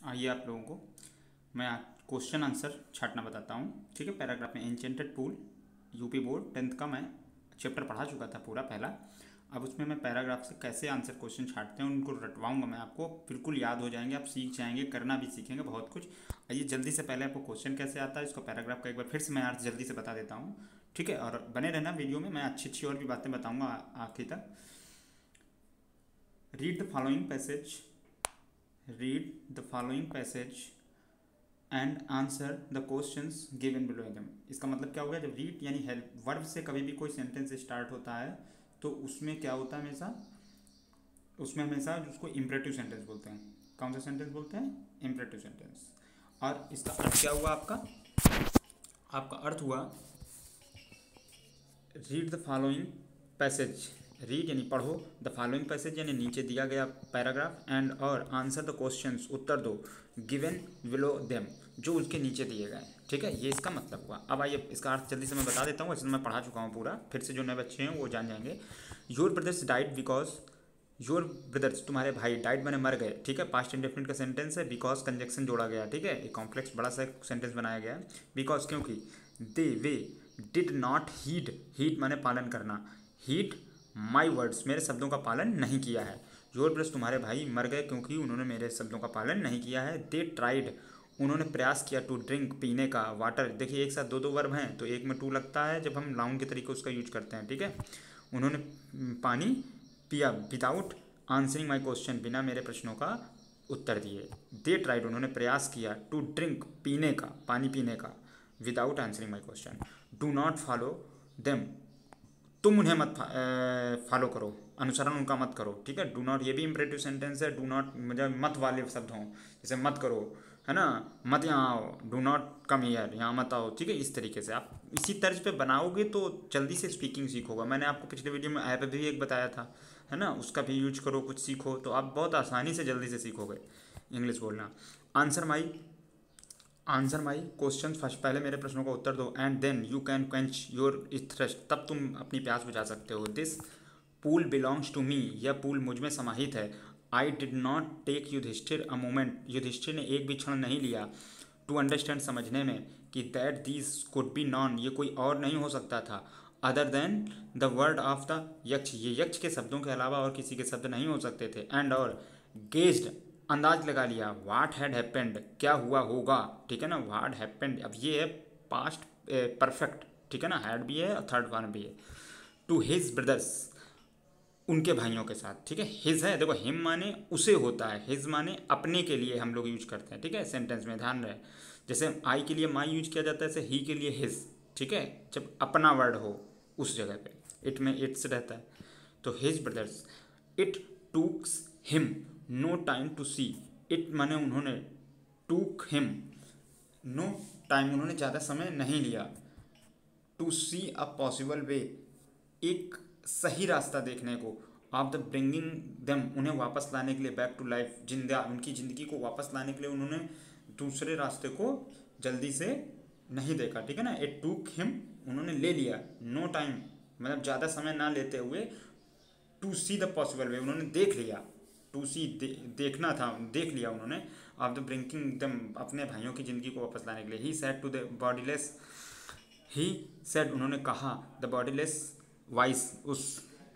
आइए आप लोगों को मैं क्वेश्चन आंसर छाटना बताता हूँ। ठीक है, पैराग्राफ में enchanted pool UP board 10th का मैं चैप्टर पढ़ा चुका था पूरा पहला। अब उसमें मैं पैराग्राफ से कैसे आंसर क्वेश्चन छाटते हैं उनको रटवाऊंगा मैं, आपको बिल्कुल याद हो जाएंगे, आप सीख जाएंगे, करना भी सीखेंगे बहुत कुछ। आइए जल्दी से पहले आपको क्वेश्चन कैसे आता है इसको पैराग्राफ का एक बार फिर से मैं आज जल्दी से बता देता हूँ। ठीक है, और बने रहना वीडियो में, मैं अच्छी अच्छी और भी बातें बताऊँगा आखिर तक। Read the following passage read the following passage and answer the questions given below them। इसका मतलब क्या हो गया, जब रीड यानी हेल्प वर्ब से कभी भी कोई सेंटेंस स्टार्ट होता है तो उसमें क्या होता है हमेशा, उसमें हमेशा उसको इम्परेटिव सेंटेंस बोलते हैं। कौन सा सेंटेंस बोलते हैं? Imperative sentence. और इसका अर्थ क्या हुआ आपका? आपका अर्थ हुआ read the following passage. Read यानी पढ़ो, द फॉलोइंग पैसेज यानी नीचे दिया गया पैराग्राफ, एंड और आंसर द क्वेश्चंस उत्तर दो, गिवन बिलो देम जो उसके नीचे दिए गए हैं। ठीक है, ये इसका मतलब हुआ। अब आइए इसका अर्थ जल्दी से मैं बता देता हूँ, वैसे मैं पढ़ा चुका हूँ पूरा, फिर से जो नए बच्चे हैं वो जान जाएंगे। Your brothers died because, your brothers तुम्हारे भाई, डाइड मैंने मर गए। ठीक है, पास्ट इंडेफिनिट का सेंटेंस है, बिकॉज कंजक्शन जोड़ा गया। ठीक है, एक कॉम्प्लेक्स बड़ा सा सेंटेंस बनाया गया है। बिकॉज क्योंकि, दे वे डिड नॉट हीड, हीड माने पालन करना, हीड माई वर्ड्स मेरे शब्दों का पालन नहीं किया है। योर ब्रदर्स तुम्हारे भाई मर गए क्योंकि उन्होंने मेरे शब्दों का पालन नहीं किया है। दे ट्राइड उन्होंने प्रयास किया, टू ड्रिंक पीने का, वाटर। देखिए एक साथ दो दो वर्ब हैं तो एक में टू लगता है जब हम नाउन के तरीके उसका यूज करते हैं। ठीक है, उन्होंने पानी पिया, विदाउट आंसरिंग माई क्वेश्चन बिना मेरे प्रश्नों का उत्तर दिए। दे ट्राइड उन्होंने प्रयास किया, टू ड्रिंक पीने का, पानी पीने का, without answering my question. Do not follow them तुम उन्हें मत फॉलो करो, अनुसरण उनका मत करो। ठीक है, डू नॉट ये भी इंपरेटिव सेंटेंस है। डू नॉट मतलब मत वाले शब्द हों, जैसे मत करो, है ना, मत यहाँ आओ, डू नॉट कम हियर, यहाँ मत आओ। ठीक है, इस तरीके से आप इसी तर्ज पे बनाओगे तो जल्दी से स्पीकिंग सीखोगा। मैंने आपको पिछले वीडियो में ऐप भी एक बताया था, है ना, उसका भी यूज करो, कुछ सीखो तो आप बहुत आसानी से जल्दी से सीखोगे इंग्लिश बोलना। आंसर माई क्वेश्चन फर्स्ट, पहले मेरे प्रश्नों का उत्तर दो, and then you can quench your thirst, तब तुम अपनी प्यास बुझा सकते हो। This pool belongs to me, यह पूल मुझ में समाहित है। I did not take Yudhishthir a moment, Yudhishthir ने एक भी क्षण नहीं लिया, टू अंडरस्टैंड समझने में, कि that these could be non ये कोई और नहीं हो सकता था, other than the word of the यक्ष ये यक्ष के शब्दों के अलावा और किसी के शब्द नहीं हो सकते थे। एंड और गेज्ड अंदाज लगा लिया, वाट हैड हैपेंड क्या हुआ होगा। ठीक है ना, वाट हैपेंड, अब ये है पास्ट परफेक्ट। ठीक है ना, हैड भी है और थर्ड फॉर्म भी है। टू हिज ब्रदर्स उनके भाइयों के साथ। ठीक है, हिज है, देखो हिम माने उसे होता है, हिज माने अपने के लिए हम लोग यूज करते हैं। ठीक है, सेंटेंस में ध्यान रहे, जैसे आई के लिए माई यूज किया जाता है, जैसे ही के लिए हिज। ठीक है, जब अपना वर्ड हो उस जगह पे इट में इट्स रहता है। तो his brothers, it tooks him no time to see, it माने उन्होंने, टूक हिम नो टाइम उन्होंने ज़्यादा समय नहीं लिया, to C a possible way एक सही रास्ता देखने को, ऑफ द ब्रिंगिंग देम उन्हें वापस लाने के लिए, बैक टू लाइफ जिंदा उनकी ज़िंदगी को वापस लाने के लिए उन्होंने दूसरे रास्ते को जल्दी से नहीं देखा। ठीक है ना, इट टूक हिम उन्होंने ले लिया, नो टाइम मतलब ज़्यादा समय ना लेते हुए, to see the possible way उन्होंने देख लिया, टू सी देखना था, देख लिया उन्होंने, ऑफ द ब्रिंकिंग दम अपने भाइयों की ज़िंदगी को वापस लाने के लिए। He said to the bodyless, he said उन्होंने कहा, द बॉडीलेस वॉइस उस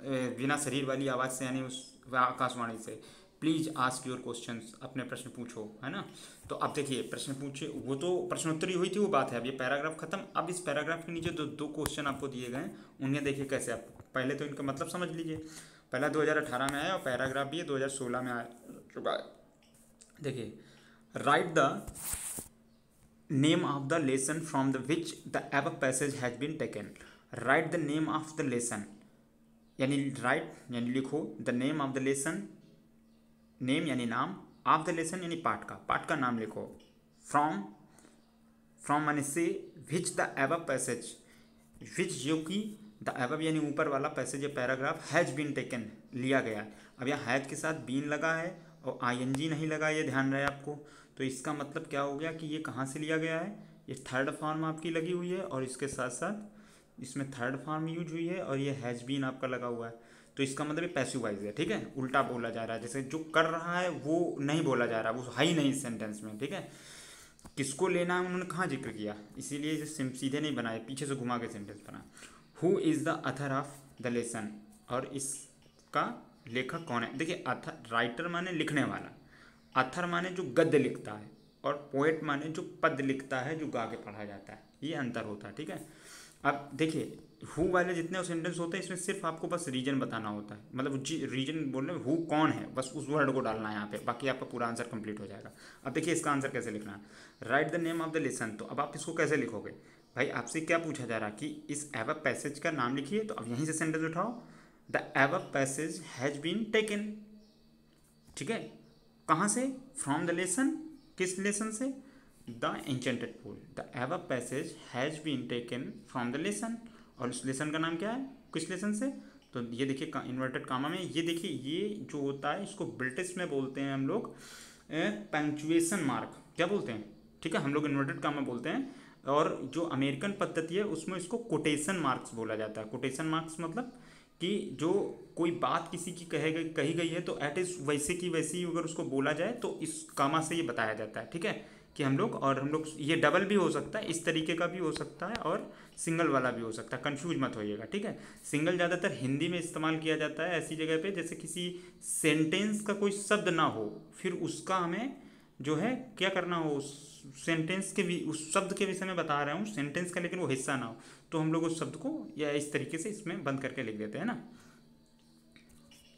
बिना शरीर वाली आवाज़ से, यानी उस आकाशवाणी से, प्लीज़ आस्क योर क्वेश्चंस अपने प्रश्न पूछो, है ना। तो अब देखिए प्रश्न पूछे, वो तो प्रश्नोत्तरी हुई थी वो बात है, अब ये पैराग्राफ खत्म। अब इस पैराग्राफ के नीचे दो दो क्वेश्चन आपको दिए गए, उन्हें देखिए कैसे। आप पहले तो इनका मतलब समझ लीजिए, पहला 2018 में आया और पैराग्राफ भी 2016 में आ चुका है। देखिए, write the name of the lesson from the which the above passage has been taken. Write the name of the lesson यानी राइट यानी लिखो, the name of the lesson, name यानी नाम, ऑफ द लेसन यानी पाठ का नाम लिखो, फ्रॉम, फ्रॉम माने से, विच द एबव पैसेज, विच जो कि द एबव यानी ऊपर वाला पैसेज या पैराग्राफ, हैज बीन टेकन लिया गया। अब यहाँ हैज के साथ बीन लगा है और आईएनजी नहीं लगा, ये ध्यान रहे आपको। तो इसका मतलब क्या हो गया कि ये कहाँ से लिया गया है, ये थर्ड फॉर्म आपकी लगी हुई है और इसके साथ साथ इसमें थर्ड फॉर्म यूज हुई है और ये हैज़ बीन आपका लगा हुआ है। तो इसका मतलब ये पैसिव वॉइस है, ठीक है, उल्टा बोला जा रहा है, जैसे जो कर रहा है वो नहीं बोला जा रहा, वो है ही नहीं इस सेंटेंस में, ठीक है। किसको लेना है उन्होंने कहाँ जिक्र किया, इसीलिए जो सीधे नहीं बनाए, पीछे से घुमा के सेंटेंस बना। Who is the Athar of the lesson, और इसका लेखक कौन है। देखिए अथर, राइटर माने लिखने वाला, अथर माने जो गद्य लिखता है, और पोएट माने जो पद लिखता है, जो गा के पढ़ा जाता है, ये अंतर होता है, ठीक है। अब देखिए हु वाले जितने सेंटेंस होते हैं इसमें सिर्फ आपको बस रीजन बताना होता है, मतलब रीजन बोलने में हु कौन है, बस उस वर्ड को डालना है यहाँ पे, बाकी आपका पूरा आंसर कंप्लीट हो जाएगा। अब देखिए इसका आंसर कैसे लिखना है। Right the name of the lesson, तो अब आप इसको कैसे लिखोगे भाई, आपसे क्या पूछा जा रहा है कि इस एवब पैसेज का नाम लिखिए, तो अब यहीं से सेंटेंस उठाओ, the above passage has been taken, ठीक है, कहाँ से, फ्रॉम द लेसन, किस लेसन से, the enchanted pool, the above passage has been taken from the lesson, और उस लेसन का नाम क्या है, किस लेसन से, तो ये देखिए इन्वर्टेड कामा में, ये देखिए ये जो होता है इसको ब्रिटिश में बोलते हैं हम लोग पंक्चुएशन मार्क, क्या बोलते हैं, ठीक है, हम लोग इन्वर्टेड कामा बोलते हैं, और जो अमेरिकन पद्धति है उसमें इसको कोटेशन मार्क्स बोला जाता है। कोटेशन मार्क्स मतलब कि जो कोई बात किसी की कही गई है तो एट इज वैसे की वैसी अगर उसको बोला जाए तो इस कामा से ये बताया जाता है, ठीक है, कि हम लोग ये डबल भी हो सकता है, इस तरीके का भी हो सकता है, और सिंगल वाला भी हो सकता है, कंफ्यूज मत होइएगा, ठीक है। सिंगल ज़्यादातर हिंदी में इस्तेमाल किया जाता है ऐसी जगह पे जैसे किसी सेंटेंस का कोई शब्द ना हो, फिर उसका हमें जो है क्या करना हो, उस सेंटेंस के भी उस शब्द के विषय में बता रहा हूँ सेंटेंस का, लेकिन वो हिस्सा ना हो, तो हम लोग उस शब्द को या इस तरीके से इसमें बंद करके लिख देते हैं ना।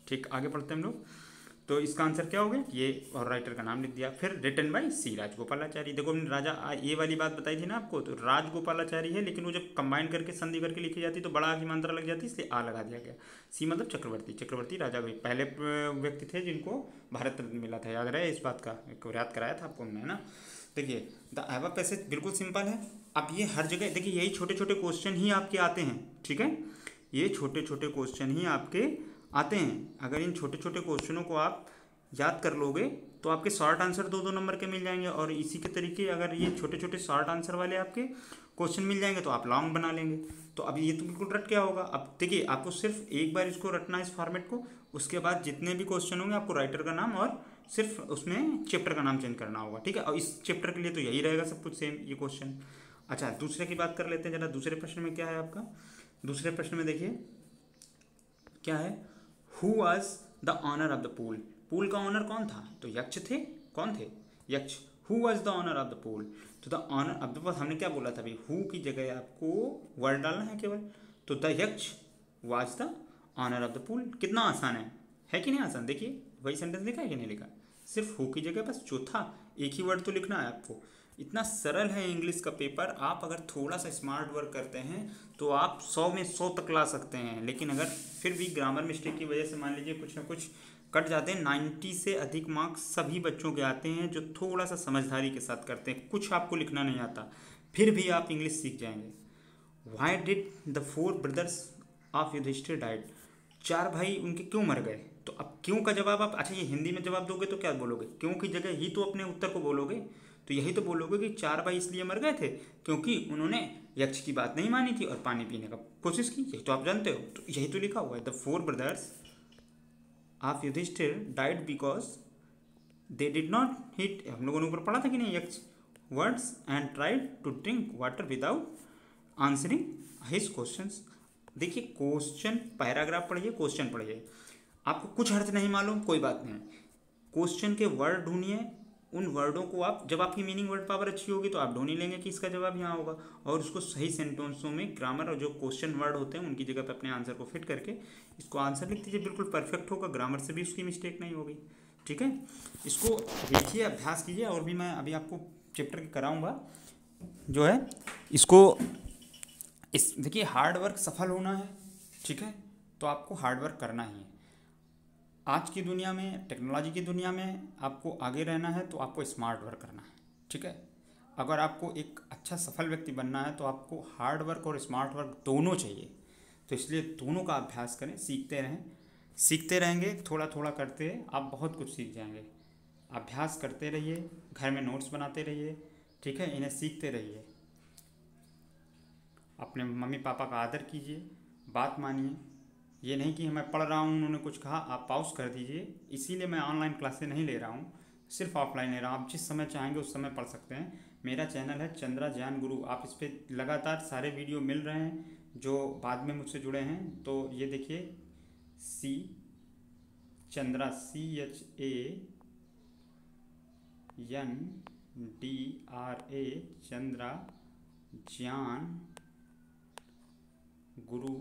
ठीक, आगे पढ़ते हैं हम लोग। तो इसका आंसर क्या हो गया, ये, और राइटर का नाम लिख दिया। फिर रिटन बाय सी राजगोपालाचारी। देखो हमने राजा ये वाली बात बताई थी ना आपको, तो राजगोपालाचारी है, लेकिन वो जब कंबाइन करके संधि करके लिखी जाती तो बड़ा की मात्रा लग जाती, इसलिए आ लगा दिया गया। सी मतलब चक्रवर्ती, चक्रवर्ती राजा भाई पहले व्यक्ति थे जिनको भारत रत्न मिला था, याद रहे इस बात का, एक याद कराया था आपको हमने, है ना। देखिए द एबव पैसेज बिल्कुल सिंपल है। अब ये हर जगह देखिए यही छोटे छोटे क्वेश्चन ही आपके आते हैं, ठीक है, ये छोटे छोटे क्वेश्चन ही आपके आते हैं। अगर इन छोटे छोटे क्वेश्चनों को आप याद कर लोगे तो आपके शॉर्ट आंसर 2-2 नंबर के मिल जाएंगे, और इसी के तरीके अगर ये छोटे छोटे शॉर्ट आंसर वाले आपके क्वेश्चन मिल जाएंगे तो आप लॉन्ग बना लेंगे। तो अब ये तो बिल्कुल रट क्या होगा। अब देखिए आपको सिर्फ एक बार इसको रटना है इस फॉर्मेट को, उसके बाद जितने भी क्वेश्चन होंगे आपको राइटर का नाम और सिर्फ उसमें चैप्टर का नाम चेंज करना होगा, ठीक है। और इस चैप्टर के लिए तो यही रहेगा सब कुछ सेम ये क्वेश्चन। अच्छा दूसरे की बात कर लेते हैं जरा, दूसरे प्रश्न में क्या है आपका। दूसरे प्रश्न में देखिए क्या है, who was the owner of the pool. Pool का ऑनर कौन था, तो यक्ष थे, कौन थे, Yaksha. Who was the owner of the pool, तो द ऑनर ऑफ द, हमने क्या बोला था भाई, हु की जगह आपको वर्ड डालना है केवल, तो the Yaksha was the owner of the pool. कितना आसान है कि नहीं आसान। देखिए वही सेंटेंस लिखा है कि नहीं लिखा, सिर्फ हु की जगह बस जो था एक ही वर्ड तो लिखना है आपको। इतना सरल है इंग्लिश का पेपर, आप अगर थोड़ा सा स्मार्ट वर्क करते हैं तो आप 100 में 100 तक ला सकते हैं। लेकिन अगर फिर भी ग्रामर मिस्टेक की वजह से मान लीजिए कुछ ना कुछ कट जाते हैं, 90 से अधिक मार्क्स सभी बच्चों के आते हैं जो थोड़ा सा समझदारी के साथ करते हैं। कुछ आपको लिखना नहीं आता फिर भी आप इंग्लिश सीख जाएंगे। Why did the 4 brothers of Yudhishthir died. 4 भाई उनके क्यों मर गए, तो अब क्यों का जवाब आप, अच्छा ये हिंदी में जवाब दोगे तो क्या बोलोगे, क्यों की जगह ही तो अपने उत्तर को बोलोगे, तो यही तो बोलोगे कि 4 भाई इसलिए मर गए थे क्योंकि उन्होंने यक्ष की बात नहीं मानी थी और पानी पीने का कोशिश की, यही तो आप जानते हो, तो यही तो लिखा हुआ है। The 4 brothers of Yudhishthir died because they did not heed, हम लोगों ने ऊपर पढ़ा था कि नहीं, Yaksha words and tried to drink water without answering his questions. देखिए क्वेश्चन पैराग्राफ पढ़िए, क्वेश्चन पढ़िए, आपको कुछ अर्थ नहीं मालूम कोई बात नहीं, क्वेश्चन के वर्ड ढूंढिए, उन वर्डों को आप, जब आपकी मीनिंग वर्ड पावर अच्छी होगी तो आप ढूंढ ही लेंगे कि इसका जवाब यहाँ होगा, और उसको सही सेंटेंसों में ग्रामर और जो क्वेश्चन वर्ड होते हैं उनकी जगह पे अपने आंसर को फिट करके इसको आंसर लिख दीजिए, बिल्कुल परफेक्ट होगा, ग्रामर से भी उसकी मिस्टेक नहीं होगी, ठीक है। इसको देखिए, अभ्यास कीजिए, और भी मैं अभी आपको चैप्टर कराऊँगा जो है इसको, इस देखिए हार्ड वर्क सफल होना है, ठीक है, तो आपको हार्ड वर्क करना ही है। आज की दुनिया में, टेक्नोलॉजी की दुनिया में आपको आगे रहना है तो आपको स्मार्ट वर्क करना है, ठीक है। अगर आपको एक अच्छा सफल व्यक्ति बनना है तो आपको हार्ड वर्क और स्मार्ट वर्क दोनों चाहिए, तो इसलिए दोनों का अभ्यास करें, सीखते रहें, सीखते रहेंगे, थोड़ा थोड़ा करते आप बहुत कुछ सीख जाएंगे। अभ्यास करते रहिए, घर में नोट्स बनाते रहिए, ठीक है, इन्हें सीखते रहिए, अपने मम्मी पापा का आदर कीजिए, बात मानिए, ये नहीं कि मैं पढ़ रहा हूँ उन्होंने कुछ कहा आप पॉज कर दीजिए। इसीलिए मैं ऑनलाइन क्लासेस नहीं ले रहा हूँ, सिर्फ ऑफलाइन ले रहा हूँ। आप जिस समय चाहेंगे उस समय पढ़ सकते हैं। मेरा चैनल है चंद्रा ज्ञान गुरु, आप इस पर लगातार सारे वीडियो मिल रहे हैं जो बाद में मुझसे जुड़े हैं। तो ये देखिए सी चंद्रा CHANDRA चंद्रा ज्ञान गुरु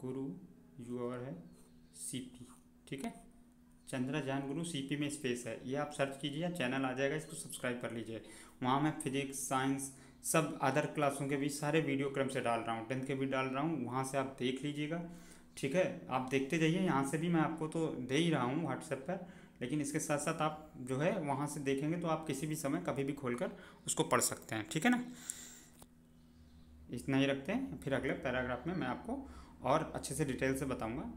गुरु यूआर है CP, ठीक है। चंद्रा ज्ञान गुरु CP में स्पेस है, ये आप सर्च कीजिए, चैनल आ जाएगा, इसको सब्सक्राइब कर लीजिए। वहाँ मैं फिजिक्स साइंस सब अदर क्लासों के भी सारे वीडियो क्रम से डाल रहा हूँ, 10th के भी डाल रहा हूँ, वहाँ से आप देख लीजिएगा, ठीक है। आप देखते जाइए, यहाँ से भी मैं आपको तो दे ही रहा हूँ व्हाट्सएप पर, लेकिन इसके साथ साथ आप जो है वहाँ से देखेंगे तो आप किसी भी समय कभी भी खोलकर उसको पढ़ सकते हैं, ठीक है ना। इतना ही रखते हैं, फिर अगले पैराग्राफ में मैं आपको और अच्छे से डिटेल से बताऊँगा।